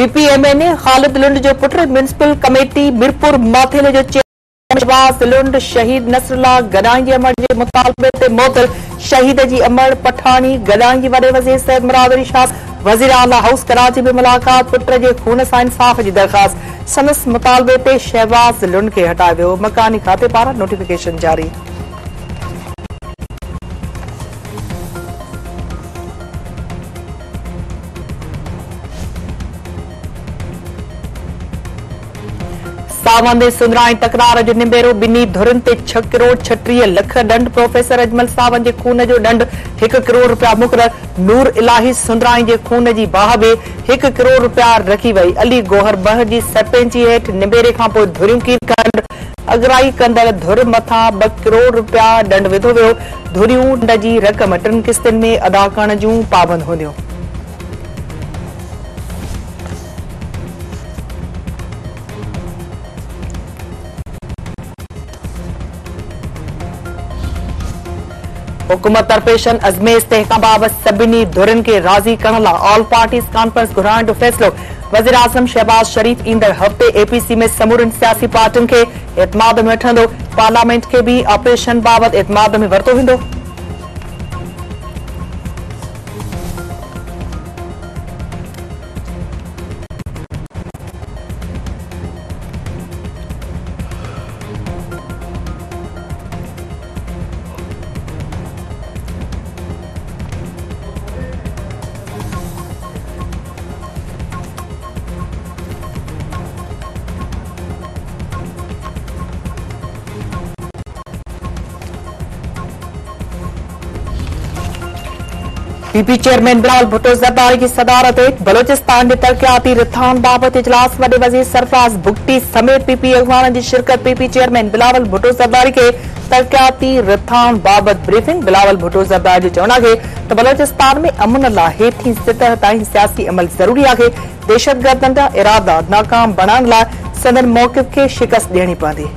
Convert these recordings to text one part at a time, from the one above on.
पीपीएमएन ख़ालिद लुंड जो put municipal committee Mirpur माथेले जो शहबाज लुंड शहीद नसरुल्लाह गदाई अमर के मुतालबे ते मोतल शहीद जी अमर पठानी गदाई वडे वज़ीर सैयद मुराद अली शाह वज़ीर आला हाउस कराची में मुलाकात पुट के खून सां इंसाफ की दरखास्त संदस मुतालबे ते शहबाज लुंड के हटायो वियो मकानी खाते पारा नोटिफिकेशन जारी। सावंद सुंदराई तकरार जो निबेरो बिनी धुरन ते 6 करोड़ 36 लख दंड प्रोफेसर अजमल सावंद के खून जो दंड 1 करोड़ रुपया मुक़रर नूर इलाही सुंदराई के खून की बाह में 1 करोड़ रुपया रखी वही अली गोहर बह की सरपंची हेठ निबेरे का धुरियों की दंड अगराई कंदड़ धुर मथा 2 करोड़ रुपया दंड विधो वियो धुरियों दंड की रकम 3 किस्तन में अदा करण जूं पाबंद हूंदियूं। हुकूमत तरपेशन अजमे इस्तेहकाम बाबत सभिनी धुरन के राजी करण ला ऑल पार्टीज कॉन्फ्रेंस घुराइण जो फैसलो वज़ीर आज़म शहबाज शरीफ ईंदड़ हफ्ते एपीसी में समूरन सियासी पार्टियुनि खे एतमाद में वठंदो पार्लियामेंट के भी ऑपरेशन बाबत एतमाद में वरतो वेंदो। पीपी चेयरमैन बिलावल भुट्टो ज़रदारी की सदारत बलोचिस्तान के तरक्याती रिथान बाबत इजलास वडे वज़ीर सरफराज भुगटी समेत पीपी अगवान की शिरकत पीपी चेयरमैन बिलावल भुट्टो ज़रदारी के तरक्याती रिथान बाबत ब्रीफिंग बिलावल भुट्टो ज़रदारी जो चवण है तो बलोचिस्तान में अमन ला हेठी सतह ताईं सियासी अमल जरूरी है दहशतगर्दन जा इरादा नाकाम बनाने ला सदन मौक़िफ़ के शिकस्त ॾियणी पवंदी।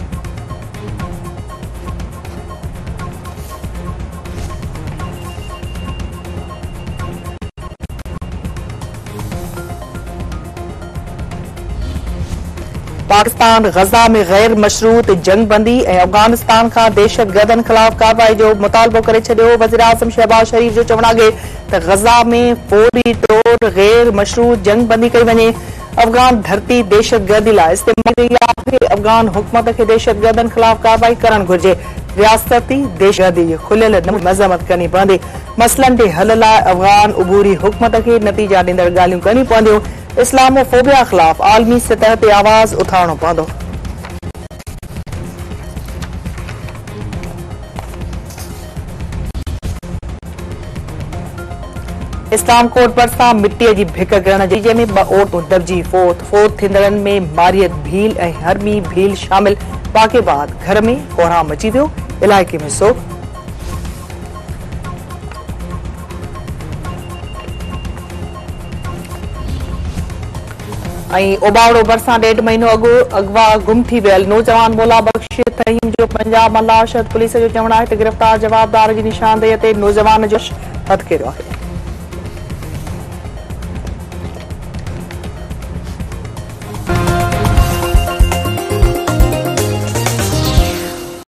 पाकिस्तान गजा में गैर मशरूत जंग बंदी अफगानिस्तान का दहशतगर्दन खिलाफ कार्रवाई जो मुतालबो करे छो वज़ीर आज़म शहबाज शरीफ जो चवण है तो गजा में फौरी तौर गैर मशरूत जंग बंदी कई वने अफगान धरती दहशतगर्दी ला इस्तेमाल कई अफगान हुकूमत के दहशतगर्दन खिलाफ कार्रवाई करण घुर्जे रियासती दहशतगर्दी खुलियल मज़म्मत करनी पवंदी मसलन के हल ला अफगान उबूरी हुकूमत के नतीजा ॾींदड़ ॻाल्हियूं करनी पवंदियूं इस्लामोफोबिया खिलाफ आलमी सतह ते आवाज उठाणो पवंदो। इस्लाम कोर्ट भरिसां मिट्टीअ जी भिक करण जी जंहिं में 2 औरतूं दबजी फोत थींदड़नि में मारियत भील ऐं हरमी भील शामिल वाक़े बाद घर में कोहराम अची वियो इलाइक़े में सोग। ओबावड़ो भरिसां 1.5 महीनो अगवा गुम थी वियल नौजवान मौला बख्श तहीम जो पंजाब मल्ला शहद पुलिस जो चवण है गिरफ्तार जवाबदार की निशानदेही ते नौजवान जो हथ केरियो है।